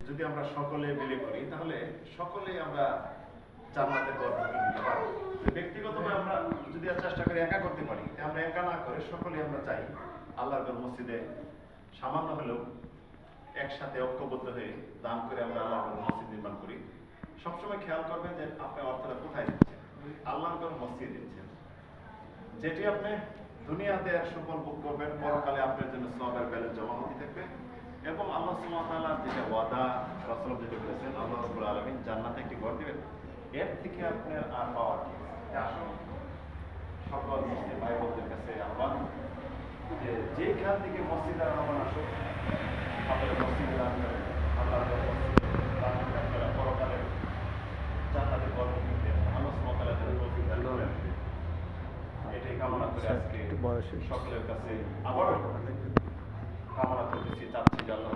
যদি আমরা সকলে মিলে করি তাহলে সকলে আমরা জান্নাতের ঘর দিতে পারবো। ব্যক্তিগতভাবে আমরা যদি চেষ্টা করি একা করতে পারি, আমরা একা না করে সকলে আমরা চাই আল্লাহর ঘর মসজিদে সামান্য হলেও একসাথে ঐক্যবদ্ধ হয়ে দান করে আমরা আল্লাহর ঘর মসজিদ নির্মাণ করি। সবসময় খেয়াল করবেন যে আপনি অর্থটা কোথায় দিচ্ছেন, আল্লাহর ঘর মসজিদ দিচ্ছেন। যেটি আপনি দুনিয়াতে সুফল ভোগ করবেন, পরকালে আপনার জন্য সওয়াবের ব্যালেন্স জমা হতে থাকবে। এবং আল্লাহ সুবহানাহু ওয়া তাআলার যেটা ওয়াদা, রাসূল যেটা বলেছেন, আল্লাহ রাব্বুল আলামিন জান্নাতে একটি ঘর দিবেন, এর থেকে আপনার আর পাওয়ার কি? আসুন সকল মুসলিম ভাই বোনদের কাছে আহ্বান যে যেখান থেকে মসজিদ আর আমার আসুক, আপনারা মসজিদে দান করেন, আল্লাহর ঘর মসজিদে দান করে আপনারা পরকালে জান্নাতের ঘর কিনতে আল্লাহ সুবহানাহু ওয়া তাআলা যেন তৌফিক দান করেন। এটাই কামনা করে আজকে সকলের কাছে আবারও কামনা করতেছি, চাচ্ছি যে আল্লাহ